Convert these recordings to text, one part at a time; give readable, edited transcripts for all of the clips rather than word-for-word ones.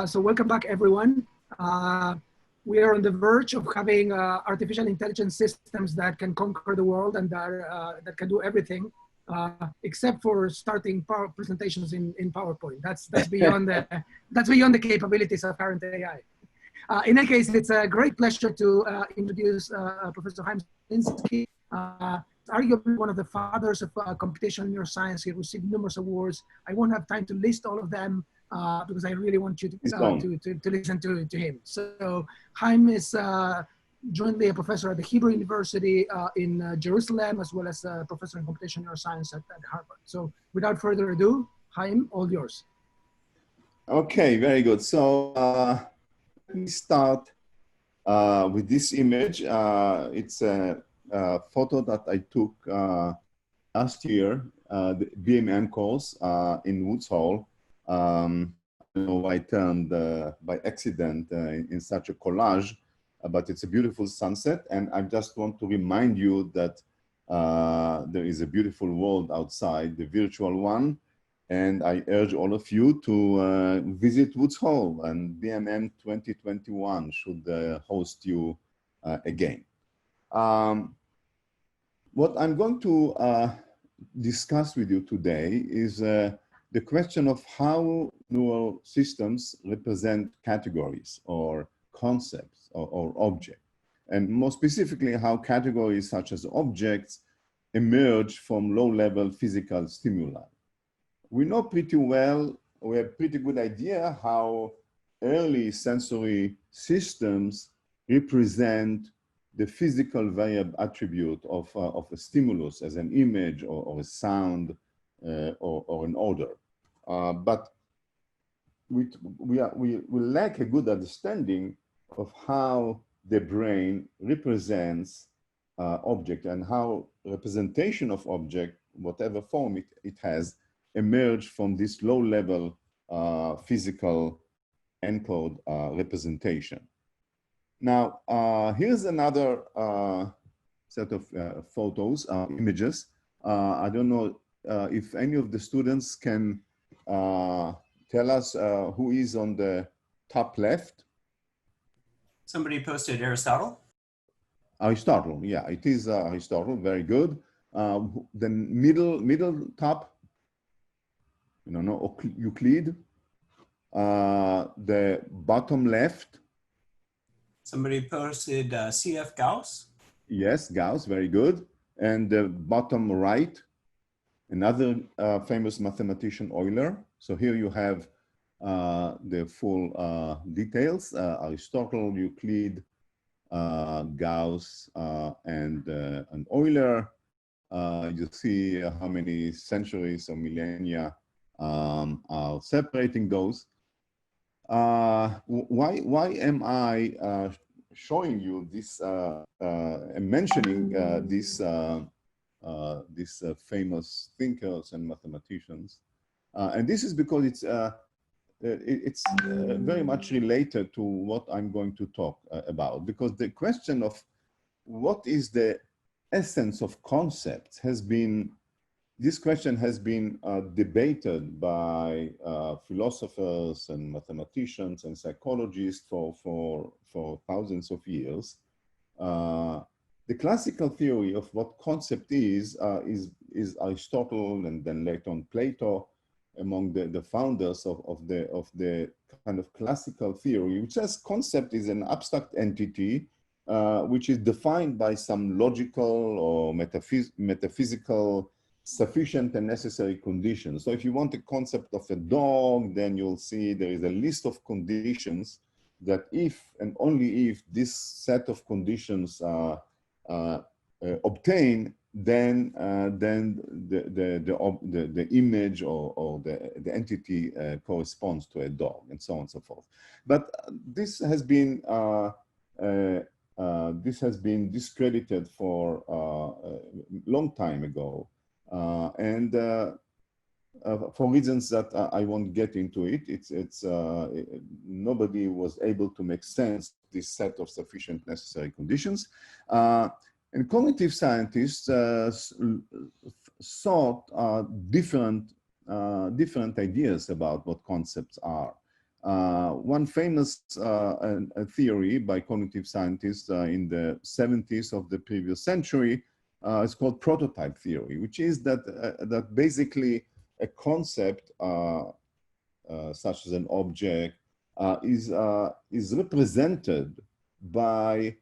So welcome back, everyone. We are on the verge of having artificial intelligence systems that can conquer the world and that can do everything, except for starting presentations in PowerPoint. That's beyond the capabilities of current AI. In any case, it's a great pleasure to introduce Professor Haim Sompolinsky. Arguably one of the fathers of computational neuroscience. He received numerous awards. I won't have time to list all of them because I really want you to listen to him. So Haim is jointly a professor at the Hebrew University in Jerusalem, as well as a professor in computational neuroscience at Harvard. So without further ado, Haim, all yours. Okay, very good. So let me start with this image. It's a photo that I took last year, the BMN course in Woods Hole. I don't know why I turned by accident in such a collage, but it's a beautiful sunset. And I just want to remind you that there is a beautiful world outside, the virtual one. And I urge all of you to visit Woods Hole, and BMN 2021 should host you again. What I'm going to discuss with you today is the question of how neural systems represent categories or concepts or objects, and more specifically, how categories such as objects emerge from low-level physical stimuli. We know pretty well, we have a pretty good idea how early sensory systems represent the physical variable attribute of a stimulus as an image or a sound or an odor. But we lack a good understanding of how the brain represents object and how representation of object, whatever form it has, emerge from this low-level physical encode representation. Now, here's another set of photos, images. I don't know if any of the students can tell us who is on the top left. Somebody posted Aristotle. Aristotle, yeah, it is Aristotle, very good. The middle top, Euclid. The bottom left. Somebody posted C.F. Gauss. Yes, Gauss, very good. And the bottom right, another famous mathematician, Euler. So here you have the full details, Aristotle, Euclid, Gauss, and Euler. You see how many centuries or millennia are separating those. Why am I showing you this and mentioning these famous thinkers and mathematicians? And this is because it's very much related to what I'm going to talk about, because the question of what is the essence of concepts has been, this question has been debated by philosophers and mathematicians and psychologists for thousands of years. The classical theory of what concept is Aristotle, and then later on Plato, among the founders of the kind of classical theory, which says concept is an abstract entity which is defined by some logical or metaphysical sufficient and necessary conditions. So if you want a concept of a dog, then you'll see there is a list of conditions that if and only if this set of conditions are obtained, then the image or the entity corresponds to a dog, and so on and so forth. But this has been discredited for a long time ago. And for reasons that I won't get into it, nobody was able to make sense of this set of sufficient necessary conditions. And cognitive scientists sought different ideas about what concepts are. One famous theory by cognitive scientists in the 70s of the previous century is called prototype theory, which is that, that basically a concept such as an object is represented by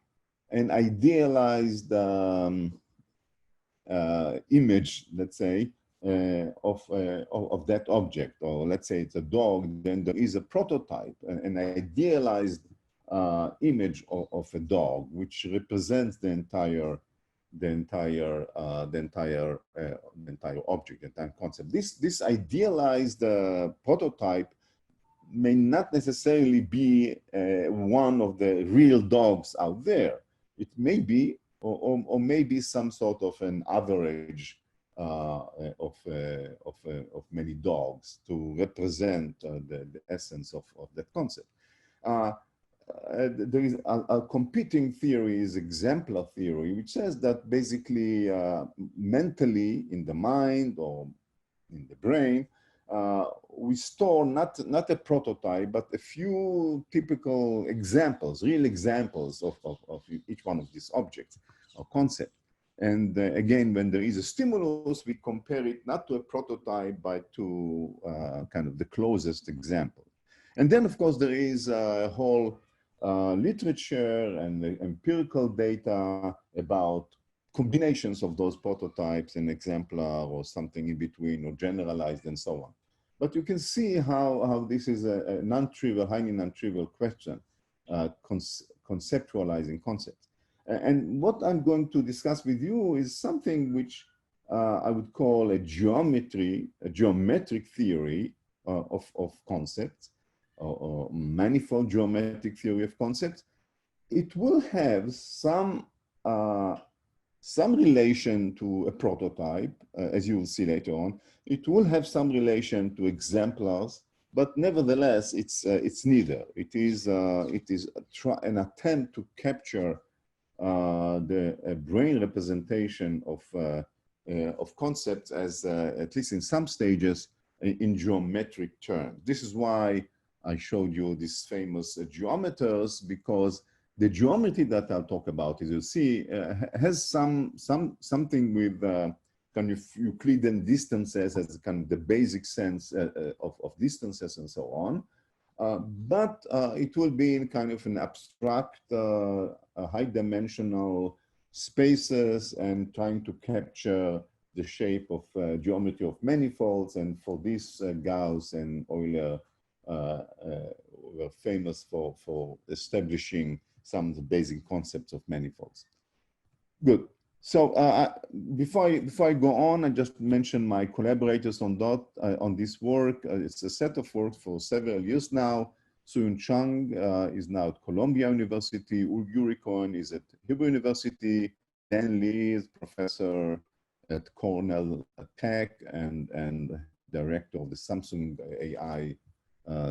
an idealized image, let's say, of that object. Or let's say it's a dog, then there is a prototype, an idealized image of a dog, which represents the entire object, the entire concept. This idealized prototype may not necessarily be one of the real dogs out there. It may be, or maybe some sort of an average of many dogs to represent the essence of that concept. There is a competing theory, is exemplar theory, which says that basically mentally in the mind or in the brain, we store not a prototype, but a few typical examples, real examples of each one of these objects or concepts. And again, when there is a stimulus, we compare it not to a prototype, but to kind of the closest example. And then, of course, there is a whole literature and empirical data about combinations of those prototypes and exemplar or something in between or generalized and so on. But you can see how this is a non-trivial, highly non-trivial question, conceptualizing concepts. And what I'm going to discuss with you is something which I would call a geometric theory of concepts, or manifold geometric theory of concepts. It will have some relation to a prototype, as you will see later on. It will have some relation to exemplars, but nevertheless, it's neither. It is an attempt to capture the brain representation of concepts as, at least in some stages, in geometric terms. This is why I showed you these famous geometers, because the geometry that I'll talk about, as you see, has something with kind of Euclidean distances as kind of the basic sense of distances and so on. But it will be in kind of an abstract, high-dimensional spaces and trying to capture the shape of geometry of manifolds. And for this, Gauss and Euler were famous for establishing some of the basic concepts of manifolds. Good. So before I go on, I just mention my collaborators on this work. It's a set of works for several years now. Suyun Chang is now at Columbia University. Uri Cohen is at Hebrew University. Dan Lee is professor at Cornell Tech and director of the Samsung AI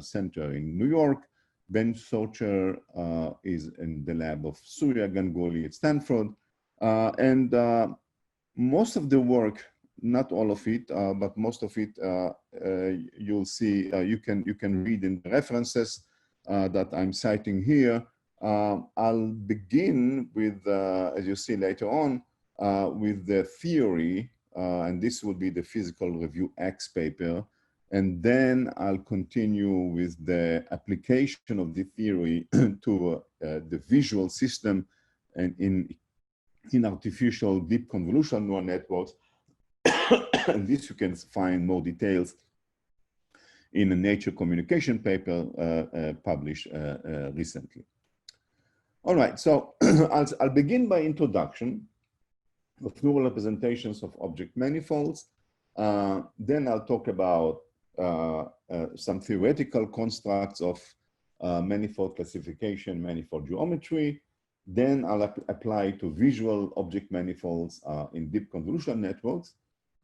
Center in New York. Ben Socher is in the lab of Surya Ganguly at Stanford. And most of the work, not all of it, but most of it, you'll see, you can read in the references that I'm citing here. I'll begin with, as you see later on, with the theory, and this will be the Physical Review X paper. And then I'll continue with the application of the theory to the visual system and in artificial deep convolutional neural networks. And this you can find more details in a Nature Communication paper published recently. All right, so I'll begin by introduction of neural representations of object manifolds. Then I'll talk about some theoretical constructs of manifold classification, manifold geometry. Then I'll apply to visual object manifolds in deep convolutional networks.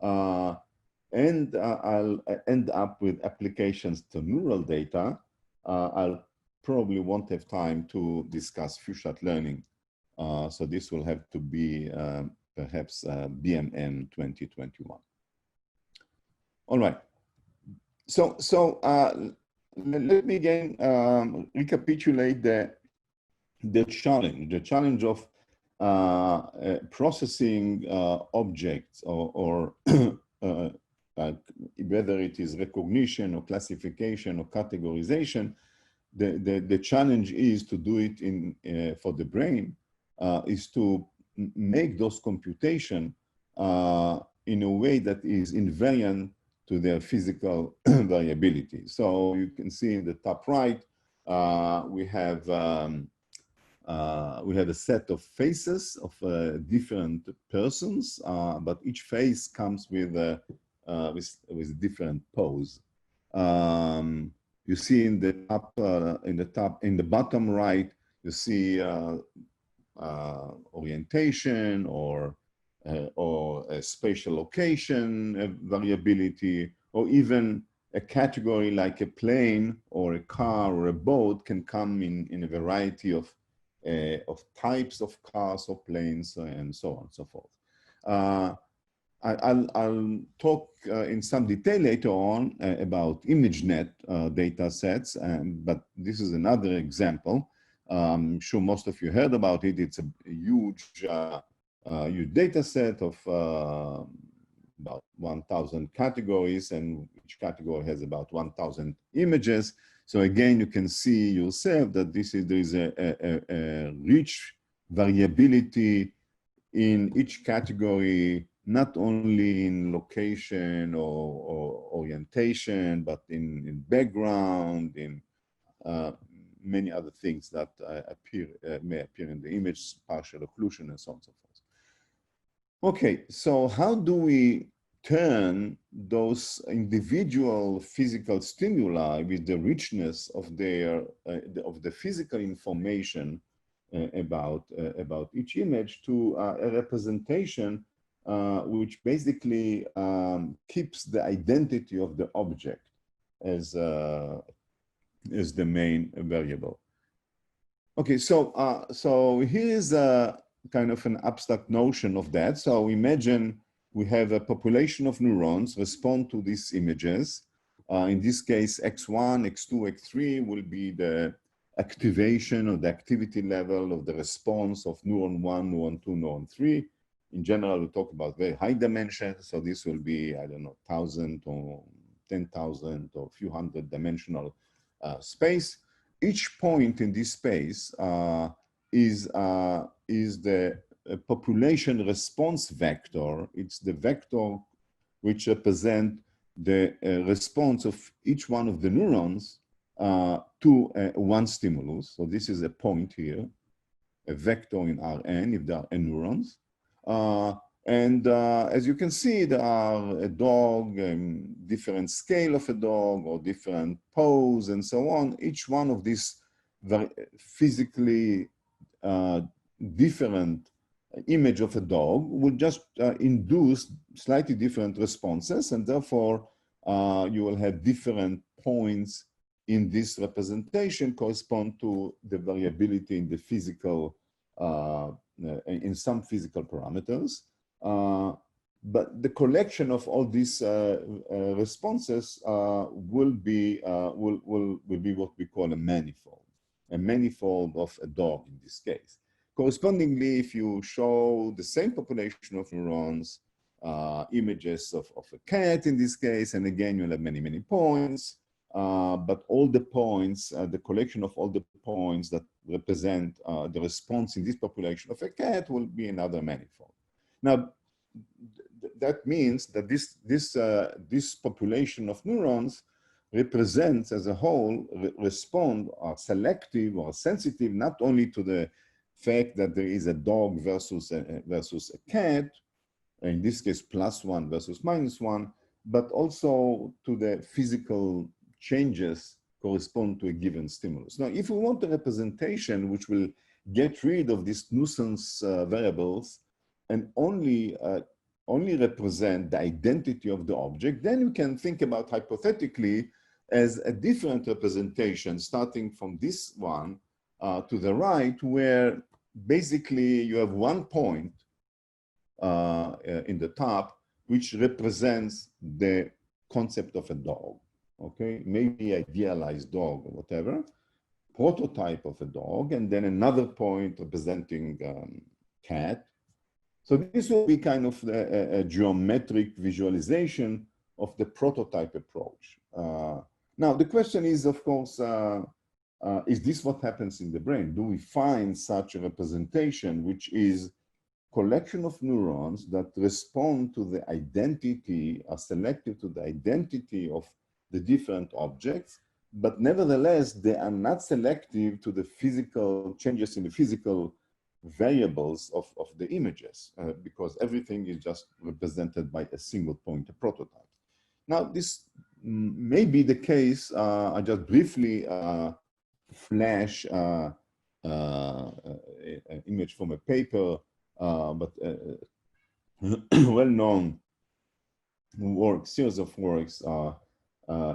And I'll end up with applications to neural data. I'll probably won't have time to discuss few-shot learning. So this will have to be perhaps BMN 2021. All right. So let me again recapitulate the challenge of processing objects or whether it is recognition or classification or categorization. The challenge is to do it for the brain is to make those computation in a way that is invariant to their physical variability. So you can see in the top right, we have a set of faces of different persons, but each face comes with different pose. You see in the bottom right, you see orientation or a spatial location variability, or even a category like a plane or a car or a boat can come in a variety of types of cars or planes and so on and so forth. I'll talk in some detail later on about ImageNet data sets, but this is another example. I'm sure most of you heard about it. It's a huge data set of about 1,000 categories, and each category has about 1,000 images. So again, you can see yourself that there is a rich variability in each category, not only in location or orientation, but in background, in many other things that may appear in the image, partial occlusion, and so on and so forth. Okay, so how do we turn those individual physical stimuli with the richness of the physical information about each image to a representation which basically keeps the identity of the object as the main variable. Okay, so here is a kind of an abstract notion of that. So imagine we have a population of neurons respond to these images. In this case, X1, X2, X3 will be the activation or the activity level of the response of neuron 1, neuron 2, neuron 3. In general, we talk about very high dimensions. So this will be, I don't know, 1,000 or 10,000 or a few hundred dimensional space. Each point in this space is the population response vector. It's the vector which represent the response of each one of the neurons to one stimulus. So this is a point here, a vector in Rn if there are n neurons. As you can see, there are a dog, different scale of a dog or different pose and so on. Each one of these very physically different image of a dog would just induce slightly different responses, and therefore you will have different points in this representation correspond to the variability in the physical, in some physical parameters. But the collection of all these responses will be what we call a manifold of a dog in this case. Correspondingly, if you show the same population of neurons, images of a cat in this case, and again, you'll have many points, but all the points, the collection of all the points that represent the response in this population of a cat will be another manifold. Now, that means that this population of neurons represents as a whole, respond, are selective or sensitive not only to the fact that there is a dog versus a cat, in this case +1 versus -1, but also to the physical changes correspond to a given stimulus. Now, if we want a representation which will get rid of these nuisance variables and only represent the identity of the object, then you can think about hypothetically as a different representation starting from this one to the right, where basically you have one point in the top which represents the concept of a dog. okay? Maybe idealized dog or whatever, prototype of a dog, and then another point representing cat. So this will be kind of a geometric visualization of the prototype approach. Now, the question is, of course, is this what happens in the brain? Do we find such a representation, which is collection of neurons that respond to the identity, are selective to the identity of the different objects, but nevertheless, they are not selective to the physical changes in the physical variables of the images, because everything is just represented by a single point, a prototype. Now, this may be the case. I just briefly flash an image from a paper, but well-known work, series of works,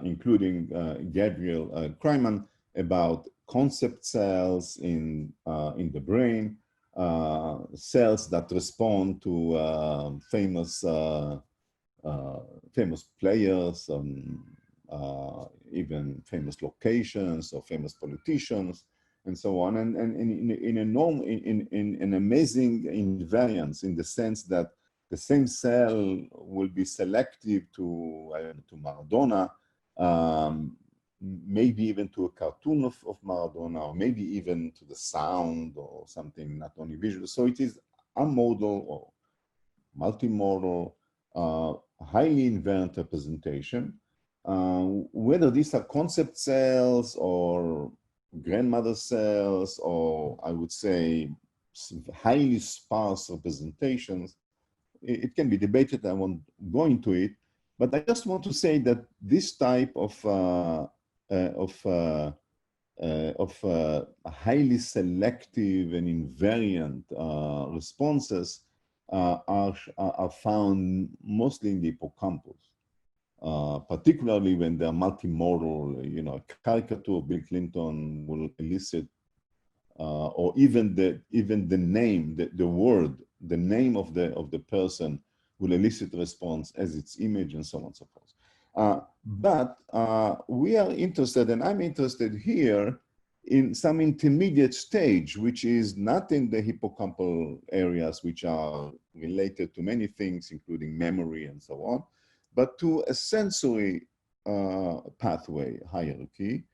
including Gabriel Kreiman, about concept cells in the brain, cells that respond to famous players, even famous locations or famous politicians, and so on, and in an amazing invariance, in the sense that the same cell will be selective to Maradona, maybe even to a cartoon of Maradona, or maybe even to the sound or something not only visual. So it is amodal or multimodal, highly invariant representation. Whether these are concept cells or grandmother cells, or I would say highly sparse representations, it can be debated. I won't go into it, but I just want to say that this type of highly selective and invariant responses are found mostly in the hippocampus, particularly when they're multimodal. You know, a caricature of Bill Clinton will elicit, or even the name, the word, the name of the person will elicit response as its image, and so on and so forth. But we are interested, and I'm interested here, in some intermediate stage, which is not in the hippocampal areas, which are related to many things, including memory and so on, but to a sensory pathway hierarchy,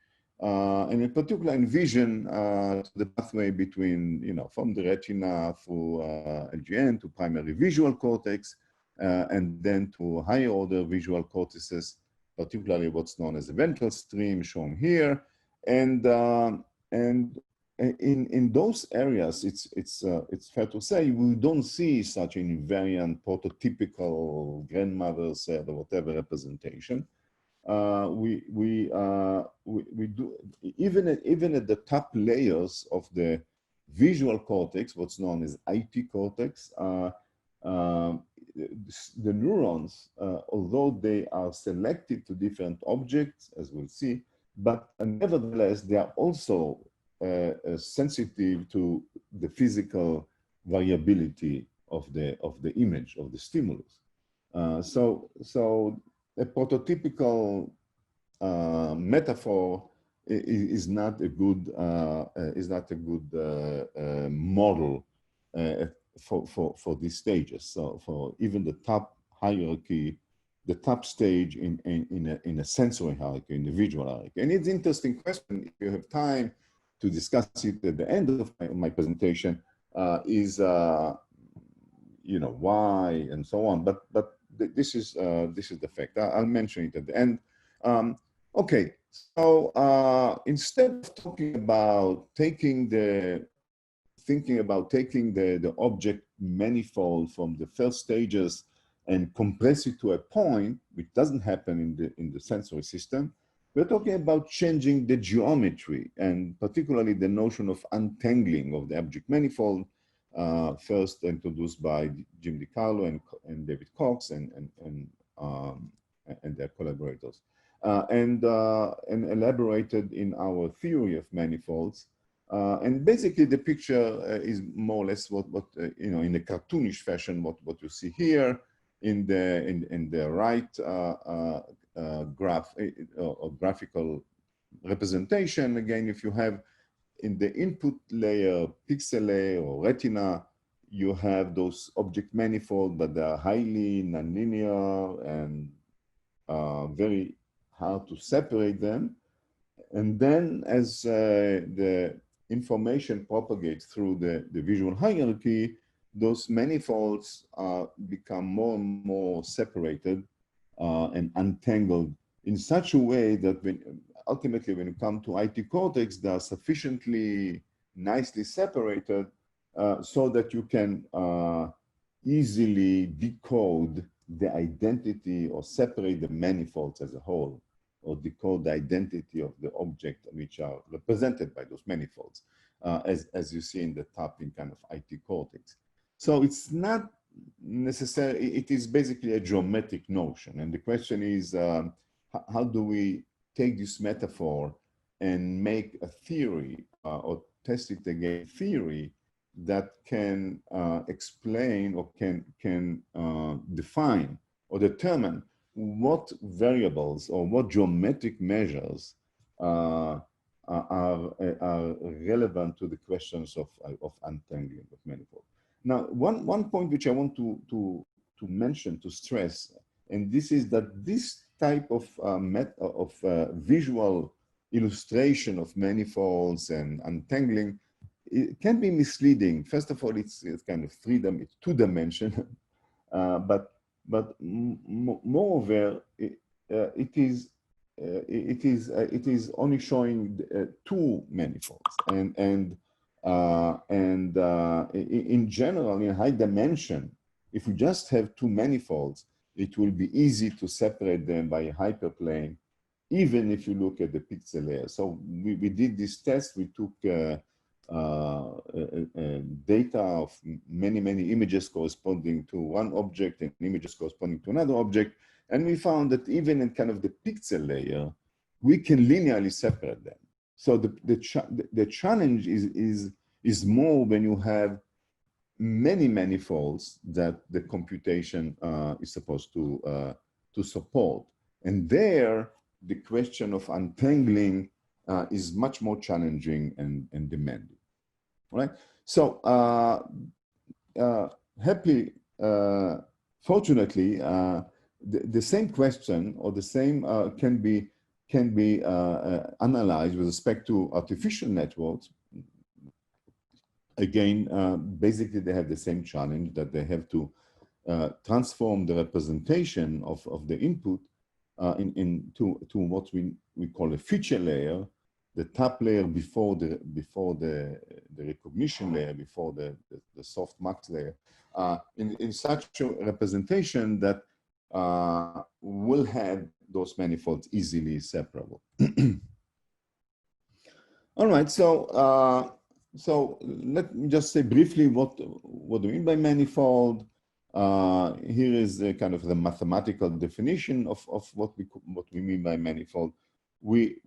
and in particular envision the pathway between, you know, from the retina through LGN to primary visual cortex, and then to higher order visual cortices, particularly what's known as the ventral stream, shown here. And in those areas, it's fair to say we don't see such an invariant prototypical grandmother cell or whatever representation. We do even at the top layers of the visual cortex, what's known as IT cortex. The neurons, although they are selected to different objects, as we'll see, but nevertheless, they are also sensitive to the physical variability of the image, of the stimulus. So a prototypical metaphor is not a good model for these stages. So for even the top hierarchy, the top stage in a sensory hierarchy, in the visual hierarchy. And it's an interesting question, if you have time to discuss it at the end of my presentation, is you know, why and so on. But this is the fact. I'll mention it at the end. Okay, so instead of talking about thinking about taking the object manifold from the first stages and compress it to a point, which doesn't happen in the sensory system, we're talking about changing the geometry, and particularly the notion of untangling of the object manifold, first introduced by Jim DiCarlo and David Cox and their collaborators, and elaborated in our theory of manifolds. And basically, the picture is more or less what you know, in a cartoonish fashion, what you see here in the right graph or graphical representation. Again, if you have in the input layer, pixel layer or retina, you have those object manifold, but they are highly nonlinear and very hard to separate them. And then as the information propagates through the visual hierarchy, those manifolds become more and more separated and untangled in such a way that ultimately when you come to IT cortex, they are sufficiently nicely separated so that you can easily decode the identity or separate the manifolds as a whole, or decode the identity of the object which are represented by those manifolds, as you see in the top in kind of IT cortex. So it's not necessarily, it is basically a geometric notion. And the question is, how do we take this metaphor and make a theory or test it against theory that can explain or can define or determine what variables or what geometric measures are relevant to the questions of untangling of manifold. Now, one point which I want to mention, to stress, and this is that this type of visual illustration of manifolds and untangling, it can be misleading. First of all, it's kind of it's two-dimensional, but moreover, it is only showing two manifolds, and in general, in high dimension, if we just have two manifolds, it will be easy to separate them by a hyperplane, even if you look at the pixel layer. So we did this test. We took data of many images corresponding to one object and images corresponding to another object. And we found that even in kind of the pixel layer, we can linearly separate them. So the challenge is more when you have many manifolds that the computation is supposed to support. And there, the question of untangling is much more challenging and demanding. All right. So fortunately, the same question or the same can be analyzed with respect to artificial networks. Again, basically, they have the same challenge, that they have to transform the representation of the input into what we call a feature layer, the top layer before the recognition layer, before the soft max layer, in such a representation that will have those manifolds easily separable. All right, so let me just say briefly what do we mean by manifold. Here is the kind of the mathematical definition of what we mean by manifold. We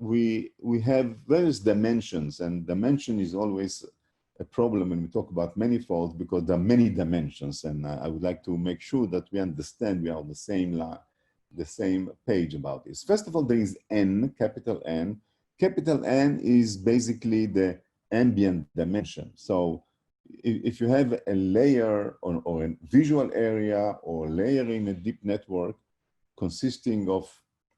have various dimensions, and dimension is always a problem when we talk about manifolds because there are many dimensions, and I would like to make sure that we understand we are on the same page about this. First of all, there is N, capital N. Capital N is basically the ambient dimension. So if you have a layer or a visual area or layer in a deep network consisting of,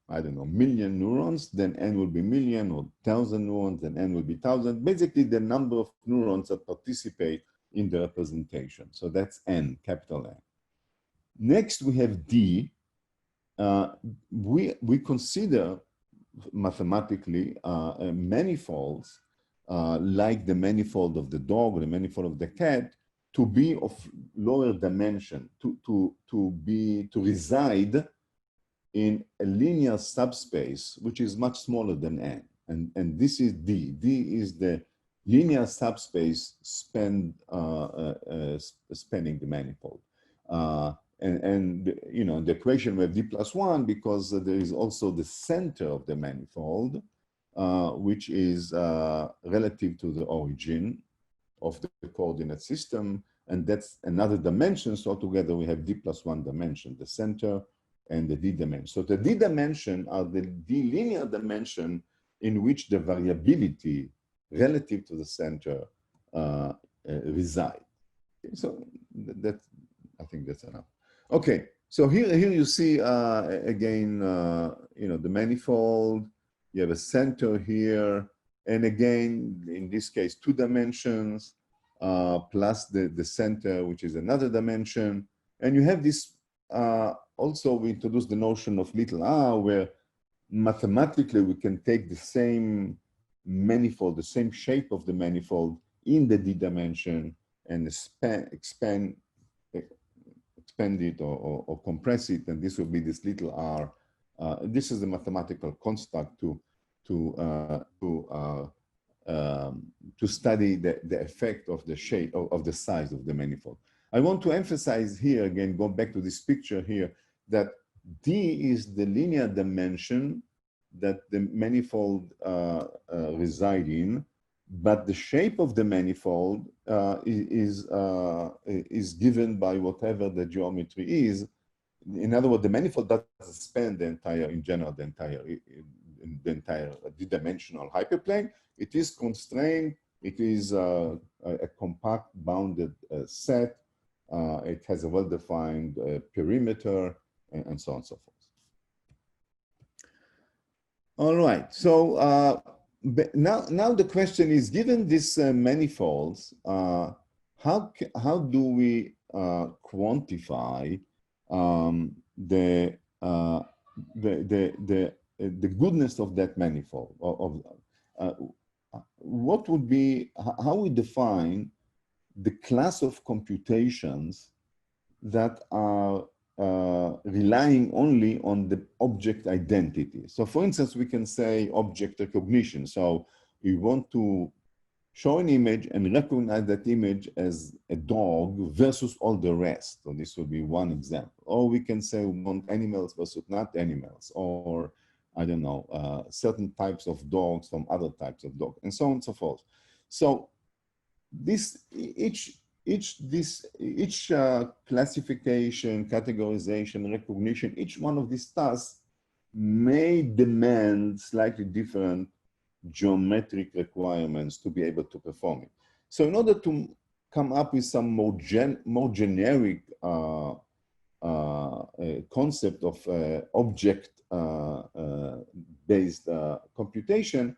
I don't know, million neurons, then N will be million, or 1,000 neurons, then N will be 1,000. Basically, the number of neurons that participate in the representation. So that's N, capital N. Next, we have D. We consider mathematically manifolds like the manifold of the dog or the manifold of the cat to be of lower dimension, to reside in a linear subspace, which is much smaller than N. And this is D. D is the linear subspace spanning the manifold. And you know, the equation we have D plus 1 because there is also the center of the manifold, which is relative to the origin of the coordinate system. And that's another dimension. So together we have D plus 1 dimension, the center and the D dimension. So the D dimension are the D linear dimension in which the variability relative to the center reside. So that, I think that's enough. Okay, so here you see again, the manifold. You have a center here, and again, in this case, 2 dimensions plus the center, which is another dimension. And you have this, also we introduced the notion of little r, where mathematically we can take the same manifold, the same shape of the manifold in the D dimension and expand it or compress it, and this will be this little r. This is the mathematical construct to study the effect of the shape of the size of the manifold. I want to emphasize here again, go back to this picture here, that D is the linear dimension that the manifold reside in, but the shape of the manifold is given by whatever the geometry is. In other words, the manifold doesn't span the entire, in general, the entire D-dimensional hyperplane. It is constrained. It is a compact bounded set. It has a well-defined perimeter, and so on and so forth. All right. So now the question is, given these manifolds, how do we quantify the goodness of that manifold? What would be, how we define the class of computations that are relying only on the object identity? So for instance, we can say object recognition. So we want to show an image and recognize that image as a dog versus all the rest. So this would be one example. Or we can say we want animals versus not animals, or I don't know, certain types of dogs from other types of dogs, and so on and so forth. So this each classification, categorization, recognition, each one of these tasks may demand slightly different geometric requirements to be able to perform it. So in order to come up with some more generic concept of object-based computation,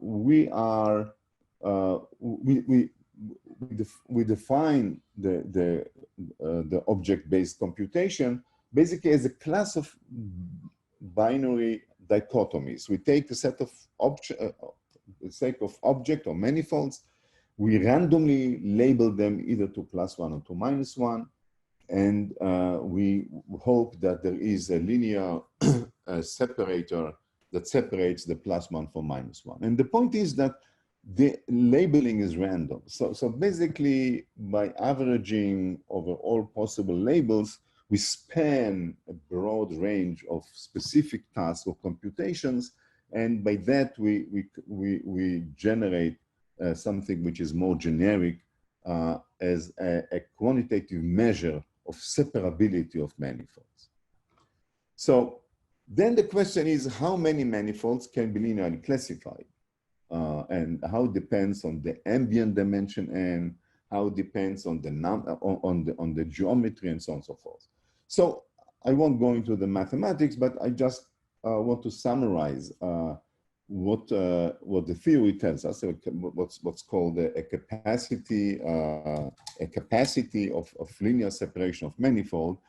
we define the object-based computation basically as a class of binary dichotomies. We take a set of object or manifolds, we randomly label them either to +1 or to -1, and we hope that there is a linear separator that separates the +1 from -1. And the point is that the labeling is random. So basically, by averaging over all possible labels, we span a broad range of specific tasks or computations, and by that we generate something which is more generic as a quantitative measure of separability of manifolds. So then the question is, how many manifolds can be linearly classified? And how it depends on the ambient dimension and how it depends on the on the geometry and so on and so forth. So I won't go into the mathematics, but I just want to summarize what the theory tells us. So what's called a capacity of linear separation of manifold.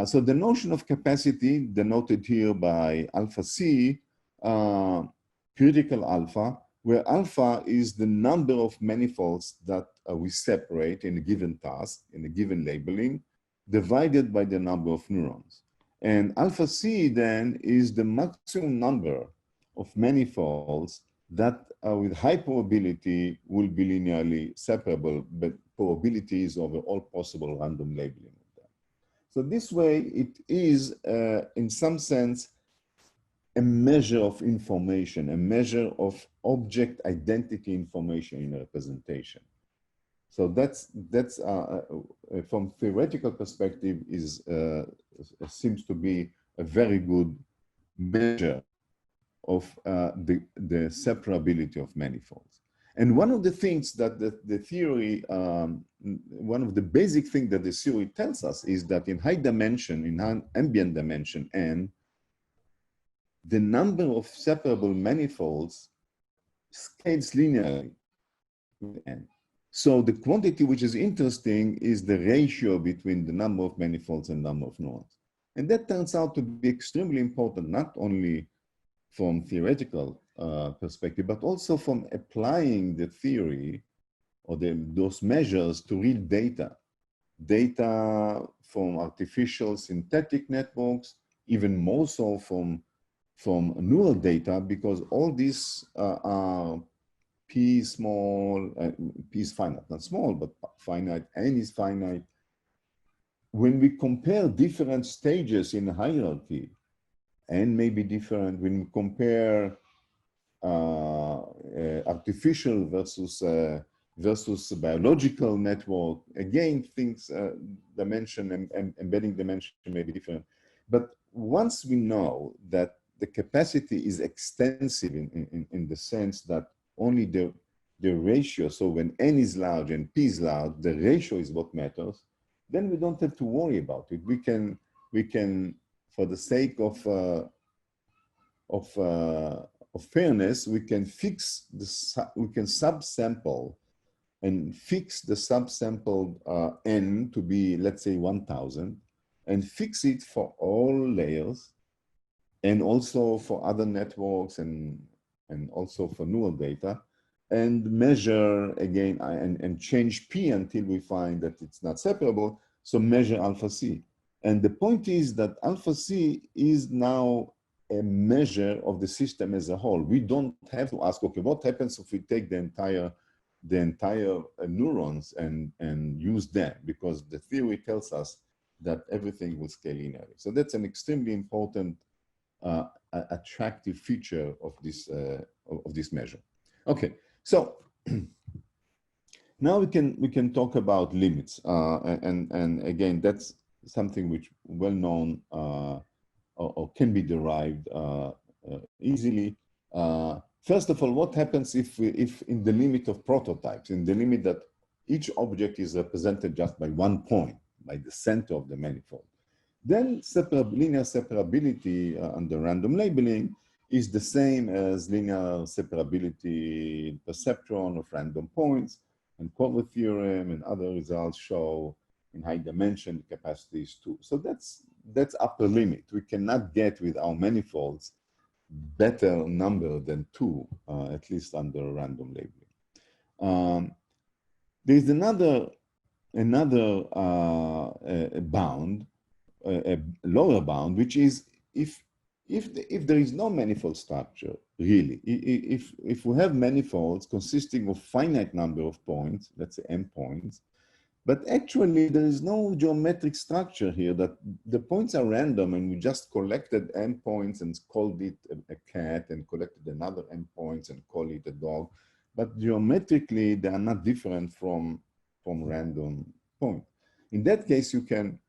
So the notion of capacity, denoted here by alpha c, critical alpha, where alpha is the number of manifolds that we separate in a given task, in a given labeling, divided by the number of neurons. And alpha c then is the maximum number of manifolds that with high probability will be linearly separable, but probability is over all possible random labeling of them. So this way it is, in some sense, a measure of information, a measure of object identity information in a representation. So that's from theoretical perspective is seems to be a very good measure of the separability of manifolds. And one of the things that the theory, one of the basic things that the theory tells us is that in high dimension, in ambient dimension n, the number of separable manifolds scales linearly with n. So the quantity which is interesting is the ratio between the number of manifolds and number of neurons. And that turns out to be extremely important, not only from theoretical perspective, but also from applying the theory or those measures to real data. Data from artificial synthetic networks, even more so from neural data, because all these are P small, P is finite, not small, but finite, N is finite. When we compare different stages in a hierarchy, N may be different. When we compare artificial versus biological network, again, things, dimension and embedding dimension may be different. But once we know that the capacity is extensive in the sense that only the ratio, so when N is large and P is large, the ratio is what matters, then we don't have to worry about it. We can, for the sake of fairness, we can fix we can subsample and fix the subsampled N to be, let's say, 1000, and fix it for all layers, and also for other networks and also for neural data, and measure again and change P until we find that it's not separable. So measure alpha C. And the point is that alpha C is now a measure of the system as a whole. We don't have to ask, okay, what happens if we take the entire neurons and use them? Because the theory tells us that everything will scale linearly. So that's an extremely important attractive feature of this measure. Okay, so now we can talk about limits, and again, that's something which well known or can be derived easily. First of all, what happens if in the limit of prototypes, in the limit that each object is represented just by one point, by the center of the manifold? Then linear separability under random labeling is the same as linear separability perceptron of random points, and Cover theorem and other results show in high dimension capacities too. So that's upper limit. We cannot get with our manifolds better number than 2, at least under random labeling. There's another bound, a lower bound, which is if there is no manifold structure, really, if we have manifolds consisting of finite number of points, let's say m points, but actually there is no geometric structure here, that the points are random and we just collected m points and called it a cat, and collected another m points and call it a dog, but geometrically they are not different from random points. In that case, you can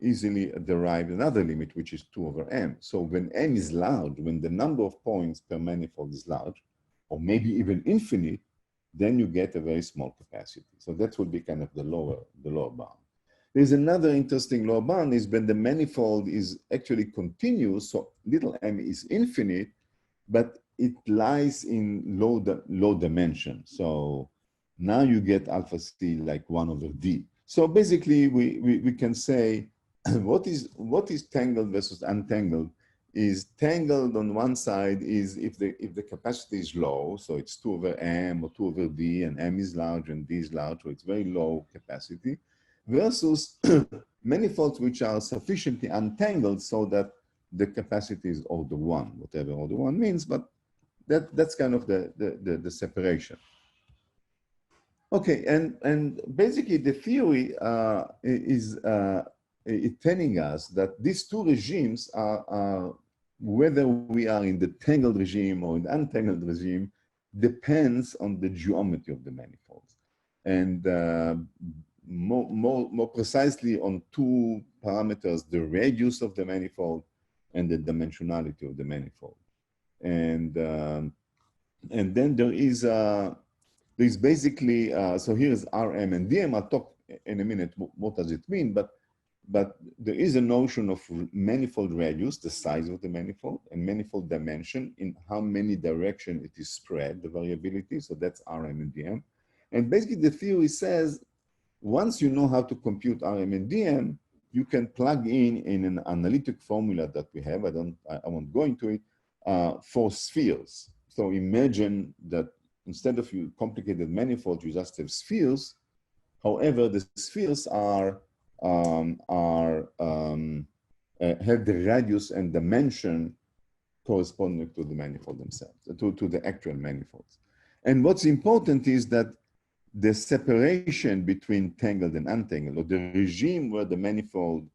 easily derive another limit, which is 2 over m. So when m is large, when the number of points per manifold is large, or maybe even infinite, then you get a very small capacity. So that would be kind of the lower bound. There's another interesting lower bound is when the manifold is actually continuous, so little m is infinite, but it lies in low dimension. So now you get alpha C like 1 over d. So basically we can say what is tangled versus untangled is tangled on one side is if the capacity is low, so it's 2 over m or 2 over d, and m is large and d is large, so it's very low capacity, versus manifolds which are sufficiently untangled so that the capacity is order 1, whatever order 1 means, but that's kind of the separation. Okay, and basically the theory is telling us that these two regimes are whether we are in the tangled regime or in the untangled regime depends on the geometry of the manifolds. and more precisely on two parameters, the radius of the manifold and the dimensionality of the manifold. And then there's basically, so here's Rm and Dm. I'll talk in a minute what does it mean, but there is a notion of manifold radius, the size of the manifold, and manifold dimension, in how many directions it is spread, the variability. So that's Rm and Dm. And basically the theory says, once you know how to compute Rm and Dm, you can plug in an analytic formula that we have, I won't go into it, for spheres. So imagine that instead of you complicated manifolds, you just have spheres. However, the spheres have the radius and dimension corresponding to the manifold themselves, to the actual manifolds. And what's important is that the separation between tangled and untangled, or the regime where the manifold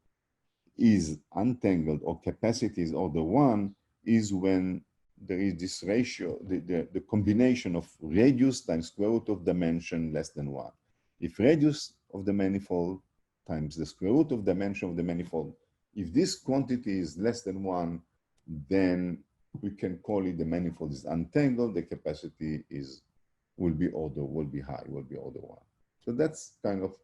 is untangled or capacity is order one, is when there is this ratio, the combination of radius times square root of dimension less than one. If radius of the manifold times the square root of dimension of the manifold, if this quantity is less than one, then we can call it the manifold is untangled, the capacity will be high, will be order one. So that's kind of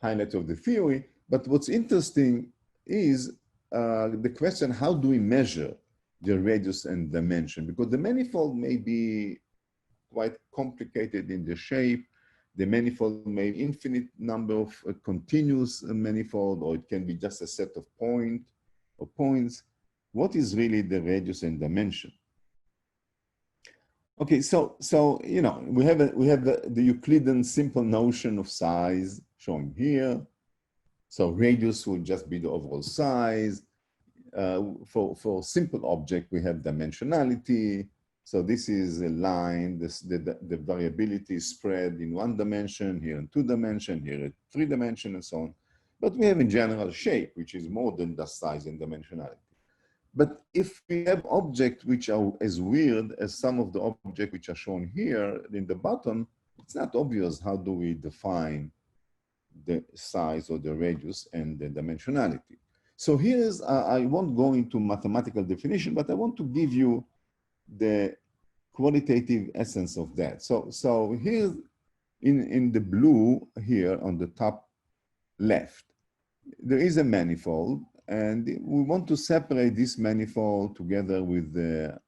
highlight of the theory. But what's interesting is the question, how do we measure the radius and dimension? Because the manifold may be quite complicated in the shape. The manifold may be infinite number of continuous manifold, or it can be just a set of points. What is really the radius and dimension? Okay, so you know, we have the Euclidean simple notion of size shown here. So radius will just be the overall size. For simple object, we have dimensionality. So this is a line. The variability is spread in one dimension, here in 2 dimension, here in 3 dimension, and so on. But we have in general shape, which is more than the size and dimensionality. But if we have objects which are as weird as some of the objects which are shown here in the bottom, it's not obvious how do we define the size or the radius and the dimensionality. So here's, I won't go into mathematical definition, but I want to give you the qualitative essence of that. So here in the blue here on the top left, there is a manifold, and we want to separate this manifold together with the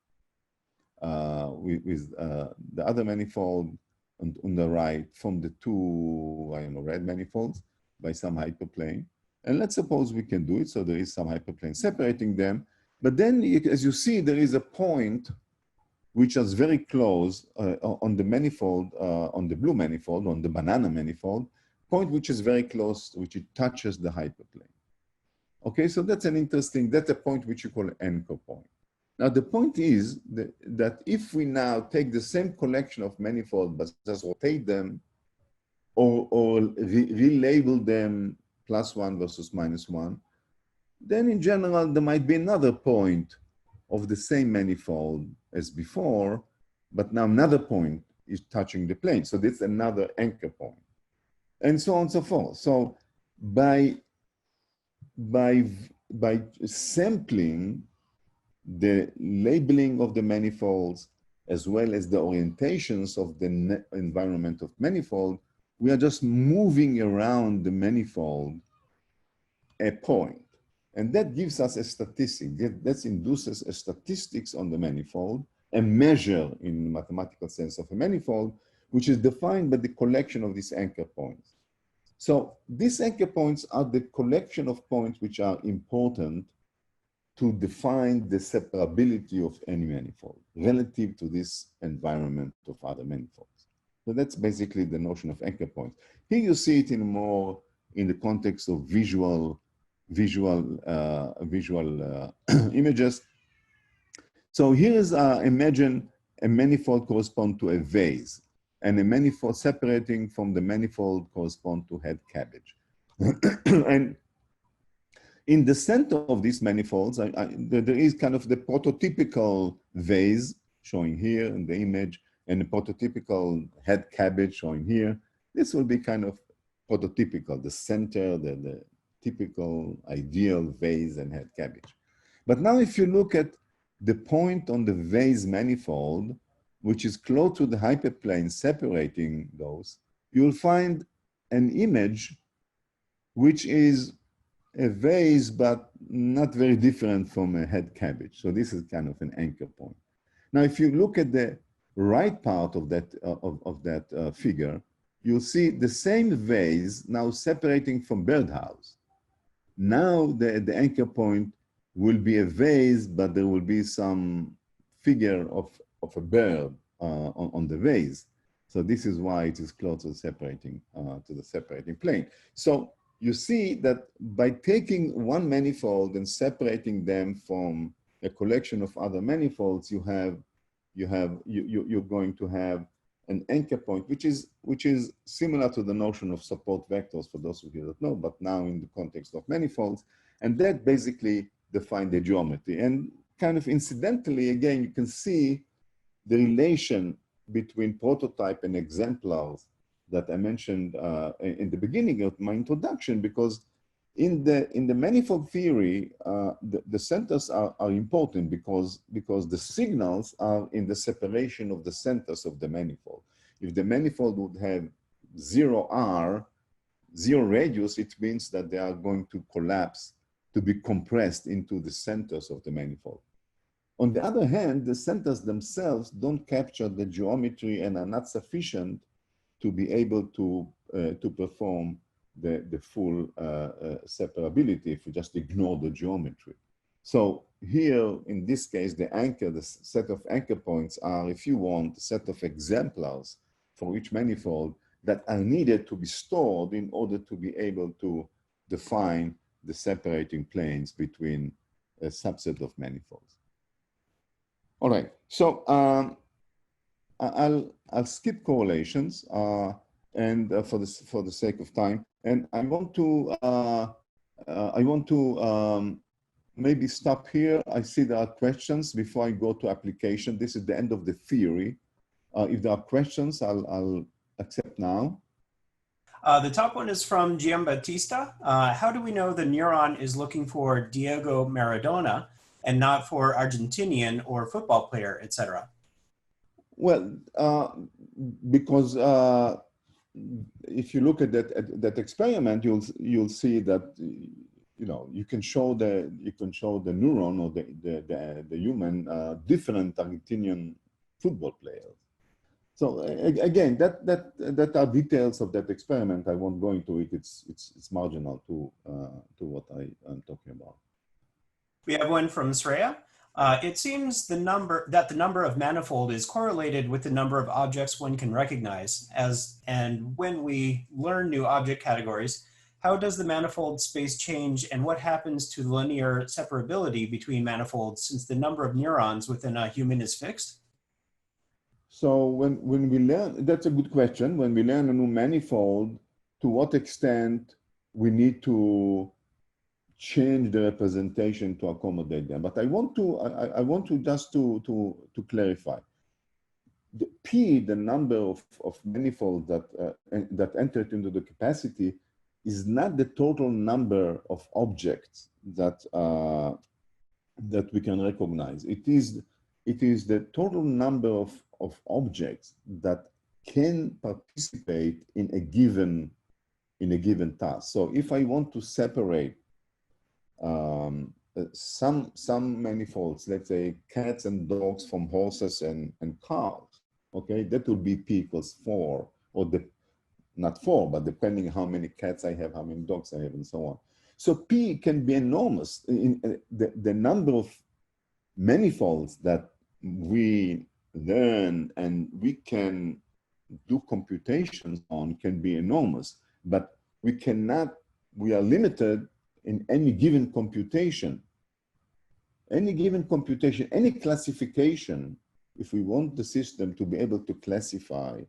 other manifold on the right from the two, I don't know, red manifolds by some hyperplane. And let's suppose we can do it. So there is some hyperplane separating them. But then, as you see, there is a point which is very close on the manifold, on the blue manifold, on the banana manifold, point which is very close, which it touches the hyperplane. Okay, so that's that's a point which you call an anchor point. Now the point is that if we now take the same collection of manifolds, but just rotate them or relabel them +1 versus -1, then in general, there might be another point of the same manifold as before, but now another point is touching the plane. So that's another anchor point, and so on and so forth. So by sampling the labeling of the manifolds as well as the orientations of the environment of manifold, we are just moving around the manifold a point. And that gives us a statistic. That induces a statistics on the manifold, a measure in the mathematical sense of a manifold, which is defined by the collection of these anchor points. So these anchor points are the collection of points which are important to define the separability of any manifold relative to this environment of other manifolds. So that's basically the notion of anchor points. Here you see it more in the context of visual images. So here is, imagine a manifold correspond to a vase, and a manifold separating from the manifold correspond to head cabbage. And in the center of these manifolds, there is kind of the prototypical vase showing here in the image, and the prototypical head cabbage showing here. This will be kind of prototypical, the center, the typical ideal vase and head cabbage. But now if you look at the point on the vase manifold, which is close to the hyperplane separating those, you'll find an image which is a vase, but not very different from a head cabbage. So this is kind of an anchor point. Now, if you look at the right part of that figure, you'll see the same vase now separating from birdhouse. Now the anchor point will be a vase, but there will be some figure of a bird on the vase. So this is why it is close to the separating plane. So you see that by taking one manifold and separating them from a collection of other manifolds, you're going to have an anchor point, which is similar to the notion of support vectors for those of you that know, but now in the context of manifolds, and that basically define the geometry. And kind of incidentally, again, you can see the relation between prototype and exemplars that I mentioned in the beginning of my introduction, because in the manifold theory, the centers are important because the signals are in the separation of the centers of the manifold. If the manifold would have 0 R, 0 radius, it means that they are going to collapse, to be compressed into the centers of the manifold. On the other hand, the centers themselves don't capture the geometry and are not sufficient to be able to perform the full separability if you just ignore the geometry. So here, in this case, the set of anchor points are, if you want, a set of exemplars for each manifold that are needed to be stored in order to be able to define the separating planes between a subset of manifolds. All right, so I'll skip correlations and for the sake of time, and I want to maybe stop here. I see there are questions before I go to application. This is the end of the theory. If there are questions, I'll accept now. The top one is from Giambattista. How do we know the neuron is looking for Diego Maradona and not for Argentinian or football player, etc.? Well, because if you look at that experiment, you'll see that you can show the neuron or the human different Argentinian football players. So again, that are details of that experiment. I won't go into it. It's marginal to what I am talking about. We have one from Sreya. It seems the number of manifold is correlated with the number of objects one can recognize. And when we learn new object categories, how does the manifold space change, and what happens to linear separability between manifolds since the number of neurons within a human is fixed? So when we learn, that's a good question. When we learn a new manifold, to what extent we need to change the representation to accommodate them? But I want to just to clarify. The P, the number of manifolds that entered into the capacity, is not the total number of objects that we can recognize. It is the total number of objects that can participate in a given task. So if I want to separate some manifolds, let's say cats and dogs from horses and cars, okay, that would be P equals 4, or not 4, but depending how many cats I have, how many dogs I have, and so on. So P can be enormous. The number of manifolds that we learn and we can do computations on can be enormous, but we are limited in any given computation. Any classification, if we want the system to be able to classify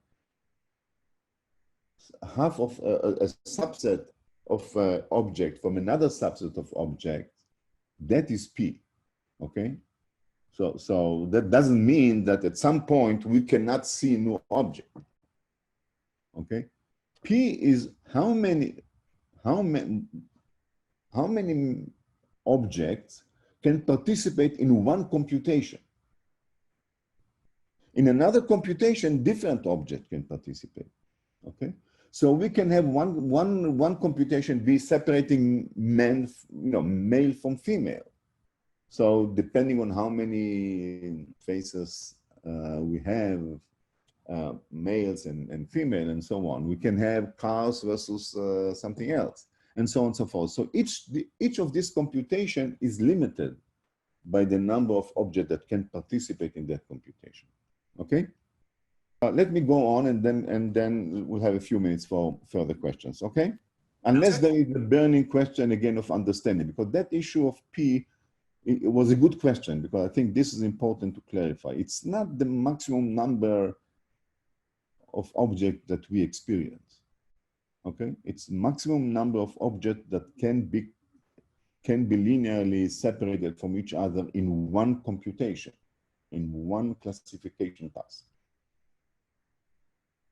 half of a subset of object from another subset of object, that is P, okay? So that doesn't mean that at some point we cannot see a new object, okay? P is how many objects can participate in one computation. In another computation, different objects can participate. Okay, so we can have one computation be separating male from female. So depending on how many faces we have, males and female and so on, we can have cars versus something else, and so on and so forth. So each of this computation is limited by the number of objects that can participate in that computation. Okay. Let me go on, and then we'll have a few minutes for further questions. Okay. Unless there is a burning question again of understanding, because that issue of P, it was a good question, because I think this is important to clarify. It's not the maximum number of objects that we experience. Okay, it's maximum number of objects that can be linearly separated from each other in one computation, in one classification task.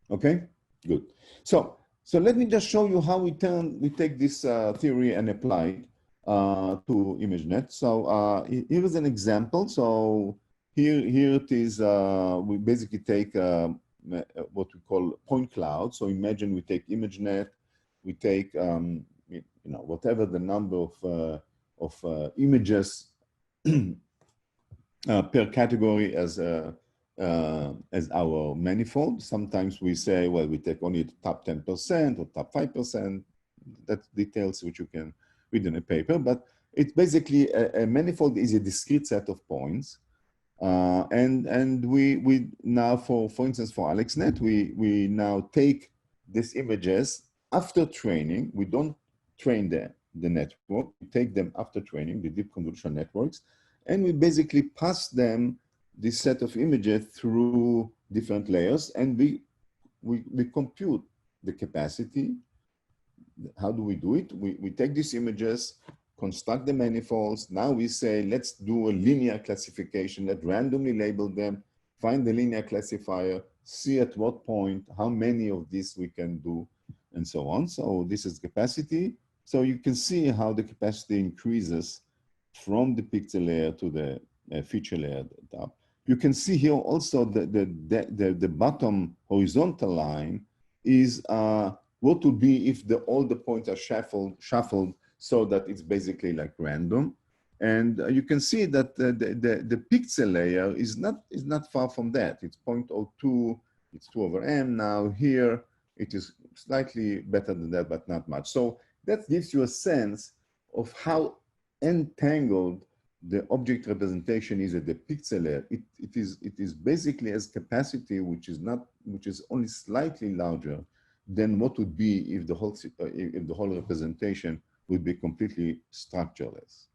Okay, good. So let me just show you how we take this theory and apply it to ImageNet. So here is an example. So here it is. We basically take what we call point cloud. So imagine we take ImageNet, we take whatever the number of images per category as our manifold. Sometimes we say, well, we take only the top 10% or top 5%. That's details which you can read in a paper, but it's basically a manifold is a discrete set of points. And we now, for instance, for AlexNet, we now take these images after training. We don't train the network. We take them after training, the deep convolutional networks, and we basically pass them this set of images through different layers, and we compute the capacity. How do we do it? We take these images, construct the manifolds. Now we say, let's do a linear classification, let's randomly label them, find the linear classifier, see at what point, how many of these we can do, and so on. So this is capacity. So you can see how the capacity increases from the pixel layer to the feature layer at the top. You can see here also the bottom horizontal line is what would be if all the points are shuffled so that it's basically like random. And you can see that the pixel layer is not far from that. It's 0.02, it's 2/m. Now here, it is slightly better than that, but not much. So that gives you a sense of how entangled the object representation is at the pixel layer. It is basically as capacity, which is only slightly larger than what would be if the whole representation would be completely structureless.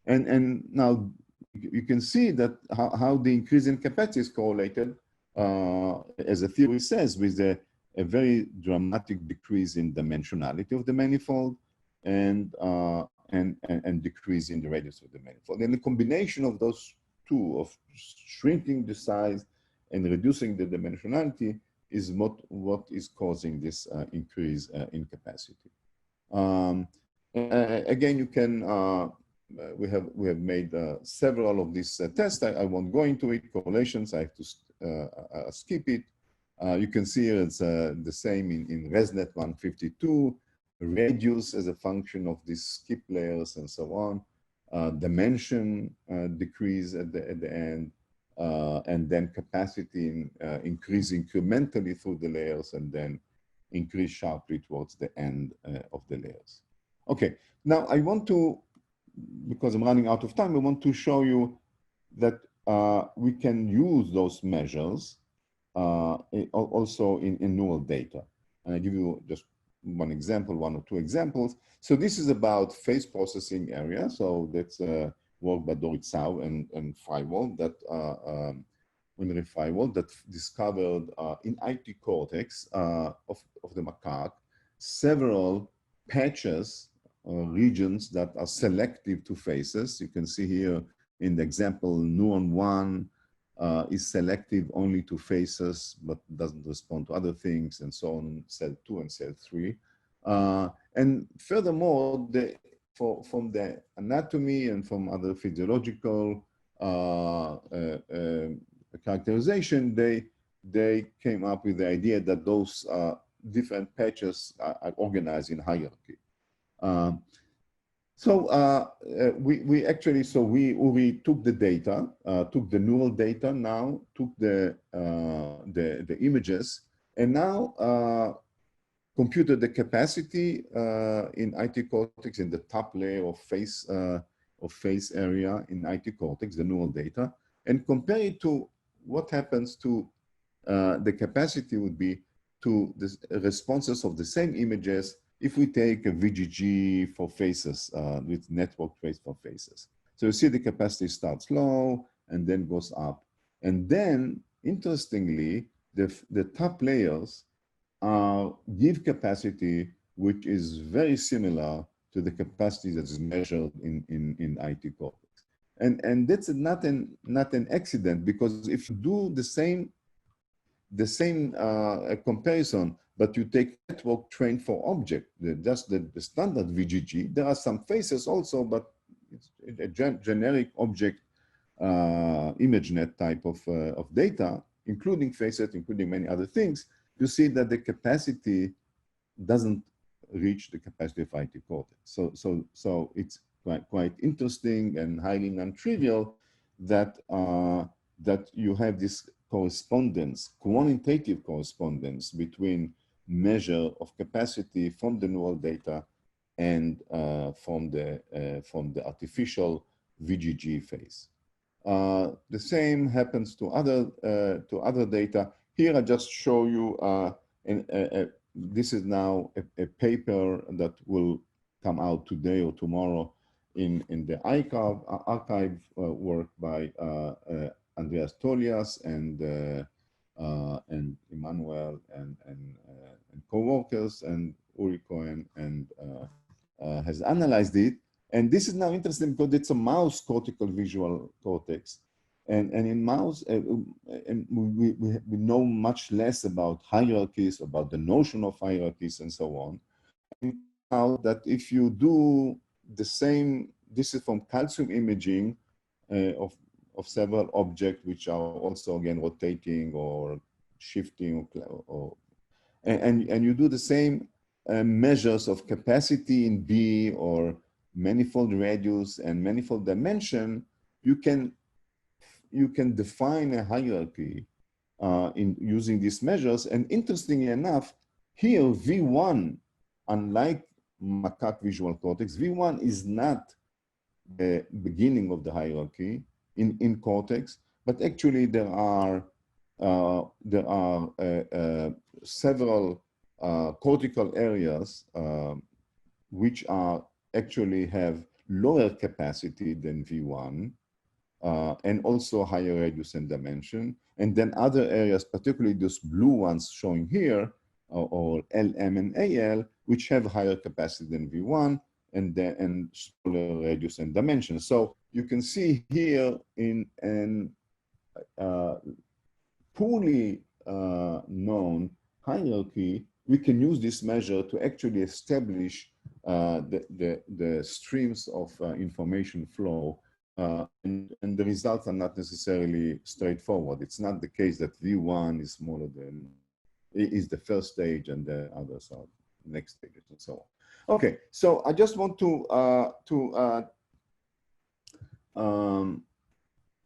And now you can see that how the increase in capacity is correlated, as the theory says, with a very dramatic decrease in dimensionality of the manifold and decrease in the radius of the manifold. And the combination of those two, of shrinking the size and reducing the dimensionality, is what is causing this increase in capacity. Again, you can we have made several of these tests. I won't go into it. Correlations, I have to skip it. You can see it's the same in ResNet 152. Radius as a function of these skip layers and so on. Dimension decrease at the end. And then capacity increase incrementally through the layers, and then increase sharply towards the end of the layers. Okay, now I want to, because I'm running out of time, I want to show you that we can use those measures also in neural data. And I give you just one example, one or two examples. So this is about phase processing area. So that's work by Dorit Sau and Freiwald, that that discovered in IT cortex of the macaque several patches or regions that are selective to phases. You can see here in the example neuron 1, is selective only to faces, but doesn't respond to other things, and so on, cell 2 and cell 3. And furthermore, from the anatomy and from other physiological characterization, they came up with the idea that those different patches are organized in hierarchy. We took the data, took the neural data now, took the images, and now computed the capacity in IT cortex in the top layer of face area in IT cortex, the neural data, and compare it to what happens to the capacity would be to the responses of the same images if we take a VGG for faces with network trace for faces. So you see the capacity starts low and then goes up. And then, interestingly, the top layers give capacity which is very similar to the capacity that is measured in IT cortex. And that's not an accident, because if you do the same comparison, but you take network trained for object, just the standard VGG. There are some faces also, but it's a generic object ImageNet type of data, including faces, including many other things. You see that the capacity doesn't reach the capacity of IT cortex. So it's quite interesting and highly non-trivial that that you have this correspondence, quantitative correspondence between measure of capacity from the neural data and from the artificial VGG phase. The same happens to other data. Here I just show you, this is now a paper that will come out today or tomorrow in the archive work by Andreas Tolias and Emmanuel and co-workers, and Uri Cohen and has analyzed it. And this is now interesting because it's a mouse cortical visual cortex. And in mouse, and we know much less about hierarchies, about the notion of hierarchies and so on. And now that if you do the same, this is from calcium imaging of several objects which are also again rotating or shifting, and you do the same measures of capacity in B or manifold radius and manifold dimension, you can define a hierarchy in using these measures. And interestingly enough, here V1, unlike macaque visual cortex, V1 is not the beginning of the hierarchy in cortex, but actually there are several cortical areas which are actually have lower capacity than V1 and also higher radius and dimension. And then other areas, particularly those blue ones showing here, or LM and AL, which have higher capacity than V1 and smaller radius and dimension. So you can see here in an poorly known hierarchy, we can use this measure to actually establish the streams of information flow, and the results are not necessarily straightforward. It's not the case that V1 is smaller than, is the first stage and the others are next stages and so on. Okay, so I just want to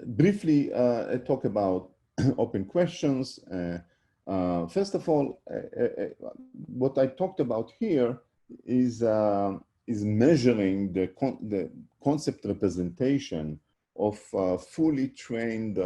briefly talk about open questions. First of all, what I talked about here is measuring the concept representation of fully trained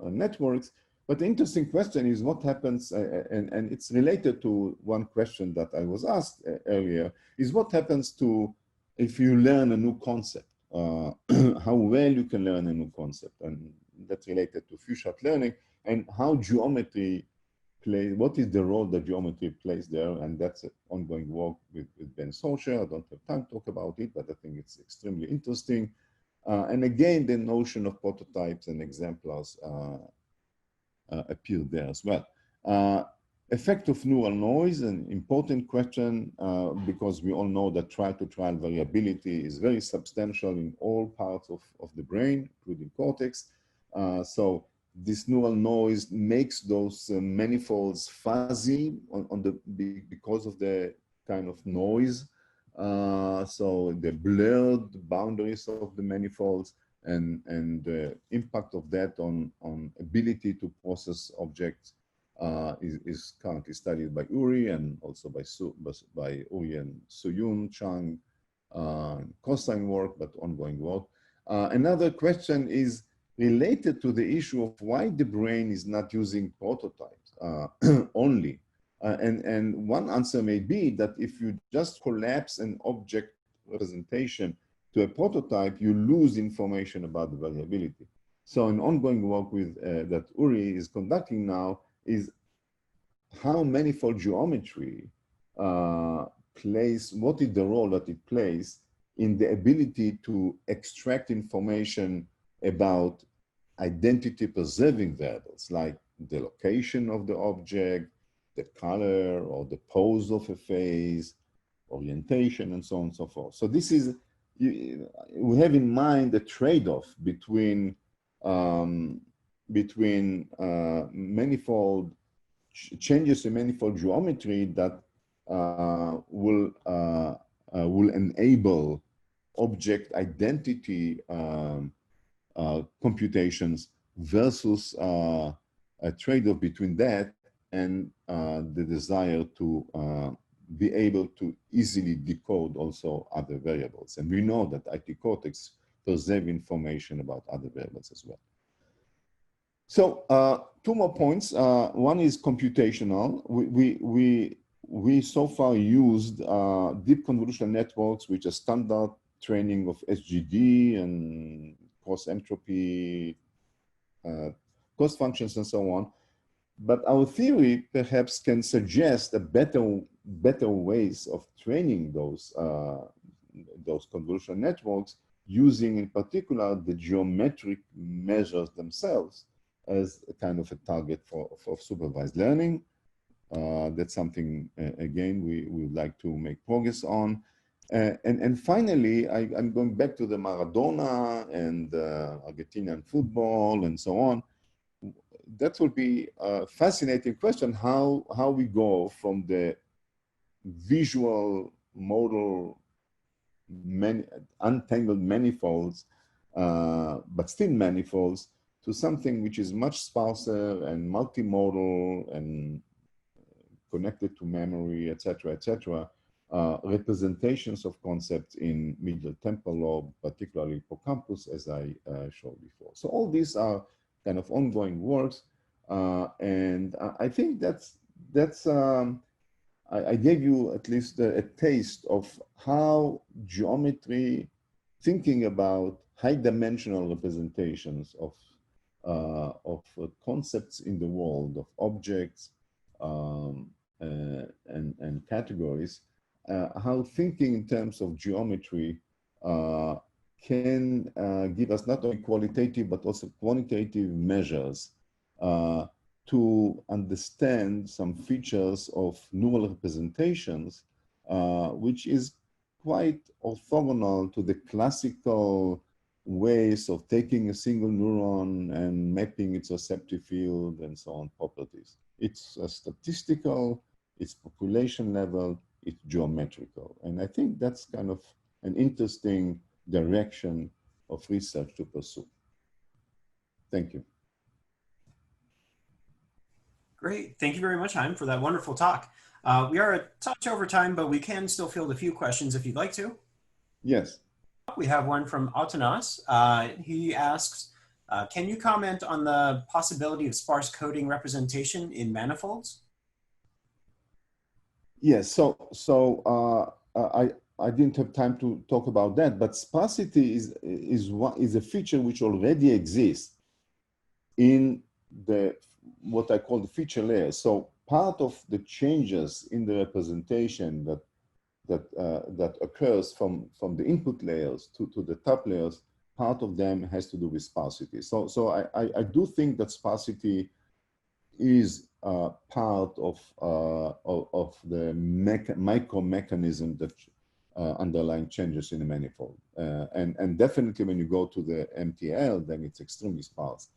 networks. But the interesting question is what happens, and it's related to one question that I was asked earlier, is what happens to if you learn a new concept, how well you can learn a new concept. And that's related to few-shot learning and how geometry plays, what is the role that geometry plays there. And that's an ongoing work with Ben Socher. I don't have time to talk about it, but I think it's extremely interesting. And again, the notion of prototypes and exemplars appear there as well. Effect of neural noise, an important question because we all know that trial-to-trial variability is very substantial in all parts of the brain, including cortex. So this neural noise makes those manifolds fuzzy because of the kind of noise. So the blurred boundaries of the manifolds and the impact of that on ability to process objects is currently studied by Uri and also by Uri and Suyun, Chang, cosine work, but ongoing work. Another question is related to the issue of why the brain is not using prototypes only. And one answer may be that if you just collapse an object representation to a prototype, you lose information about the variability. So an ongoing work with that Uri is conducting now is how manifold geometry plays, what is the role that it plays in the ability to extract information about identity preserving variables, like the location of the object, the color or the pose of a face, orientation, and so on and so forth. So this is, we have in mind the trade-off between manifold changes in manifold geometry that will enable object identity computations versus a trade-off between that and the desire to be able to easily decode also other variables. And we know that IT cortex preserve information about other variables as well. So two more points. One is computational. We so far used deep convolutional networks, which are standard training of SGD and cost entropy, cost functions, and so on. But our theory perhaps can suggest a better ways of training those convolutional networks, using in particular the geometric measures themselves as a kind of a target for supervised learning. That's something, again, we would like to make progress on. And finally, I'm going back to the Maradona and Argentinian football and so on. That will be a fascinating question, how we go from the visual model untangled manifolds, but still manifolds, to something which is much sparser and multimodal and connected to memory, etc., representations of concepts in medial temporal lobe, particularly hippocampus, as I showed before. So all these are kind of ongoing works, and I think I gave you at least a taste of how geometry, thinking about high-dimensional representations of concepts in the world, of objects and categories, how thinking in terms of geometry can give us not only qualitative but also quantitative measures to understand some features of neural representations, which is quite orthogonal to the classical ways of taking a single neuron and mapping its receptive field and so on properties. It's statistical, it's population level, it's geometrical. And I think that's kind of an interesting direction of research to pursue. Thank you. Great. Thank you very much, Haim, for that wonderful talk. We are a touch over time, but we can still field a few questions if you'd like to. Yes. We have one from Atanas. He asks, can you comment on the possibility of sparse coding representation in manifolds? Yes, so I didn't have time to talk about that, but sparsity is a feature which already exists in what I call the feature layer. So part of the changes in the representation that occurs from the input layers to the top layers, part of them has to do with sparsity. So I do think that sparsity is part of the micro mechanism that underlying changes in the manifold. And definitely when you go to the MTL, then it's extremely sparse.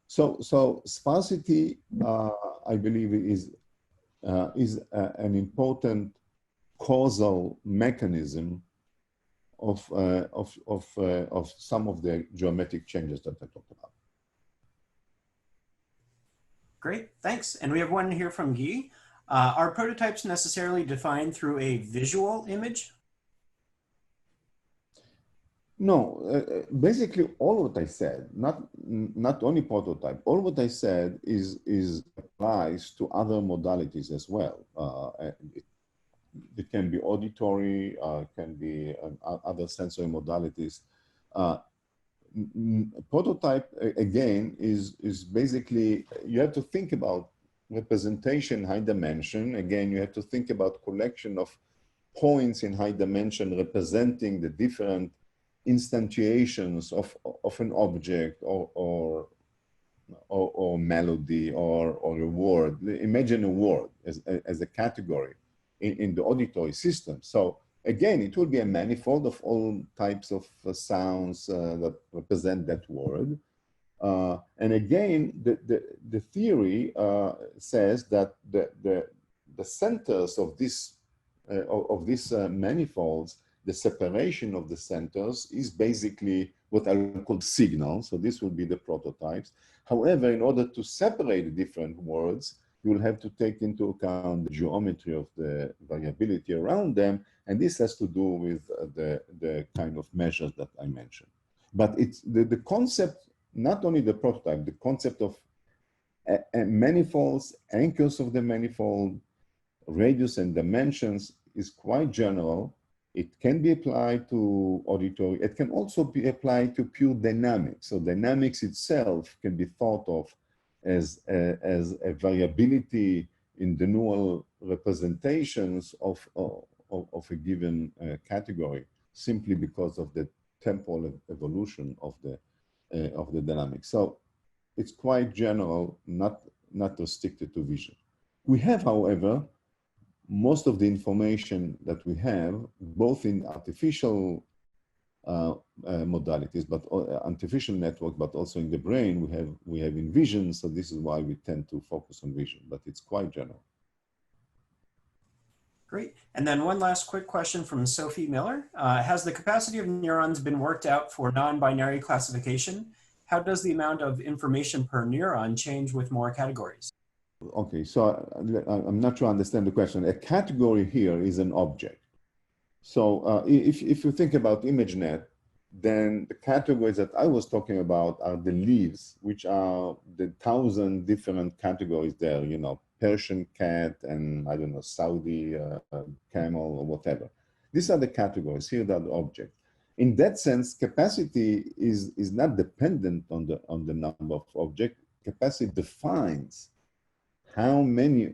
So sparsity, I believe, is an important causal mechanism of some of the geometric changes that I talked about. Great, thanks. And we have one here from Guy. Are prototypes necessarily defined through a visual image? No, basically all what I said, not only prototype, all what I said is applies to other modalities as well. It can be auditory, can be other sensory modalities. Prototype, again, is basically, you have to think about representation high dimension. Again, you have to think about collection of points in high dimension representing the different instantiations of an object or melody or a word. Imagine a word as a category in the auditory system. So again, it will be a manifold of all types of sounds that represent that word. And again, the theory says that the centers of these manifolds, the separation of the centers is basically what I would call signal. So this will be the prototypes. However, in order to separate the different words, you will have to take into account the geometry of the variability around them. And this has to do with the kind of measures that I mentioned. But it's the concept, not only the prototype, the concept of manifolds, anchors of the manifold, radius and dimensions is quite general. It can be applied to auditory. It can also be applied to pure dynamics. So dynamics itself can be thought of as a variability in the neural representations of a given category, simply because of the temporal evolution of the dynamics. So it's quite general, not restricted to vision. We have, however, most of the information that we have, both in artificial modalities, but artificial network, but also in the brain, we have in vision. So this is why we tend to focus on vision, but it's quite general. Great. And then one last quick question from Sophie Miller. Has the capacity of neurons been worked out for non-binary classification? How does the amount of information per neuron change with more categories? Okay, so I'm not sure I understand the question. A category here is an object. So if you think about ImageNet, then the categories that I was talking about are the leaves, which are the 1,000 different categories there, you know, Persian cat and I don't know, Saudi camel or whatever. These are the categories, here are the objects. In that sense, capacity is not dependent on the number of objects. Capacity defines how many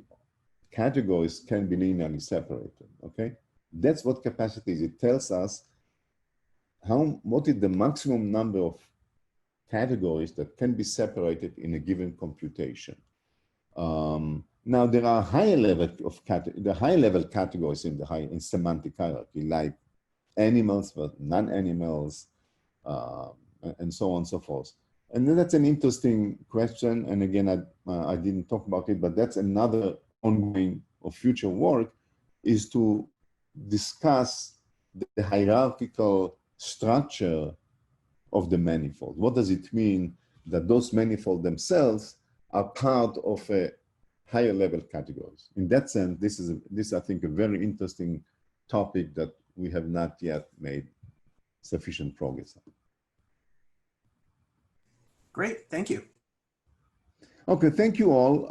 categories can be linearly separated, okay? That's what capacity is. It tells us what is the maximum number of categories that can be separated in a given computation. Now there are higher level categories in semantic hierarchy, like animals, but non-animals, and so on and so forth. And then that's an interesting question. And again, I didn't talk about it, but that's another ongoing or future work, is to discuss the hierarchical structure of the manifold. What does it mean that those manifolds themselves are part of a higher level categories? In that sense, this is I think a very interesting topic that we have not yet made sufficient progress on. Great, thank you. Okay, thank you all.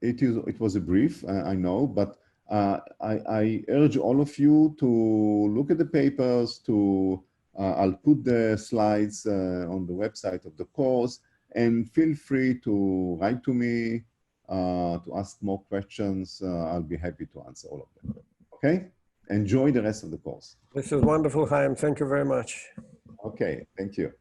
It was a brief, I know, but I urge all of you to look at the papers. I'll put the slides on the website of the course, and feel free to write to me to ask more questions. I'll be happy to answer all of them. Okay, enjoy the rest of the course. This is wonderful, Haim. Thank you very much. Okay, thank you.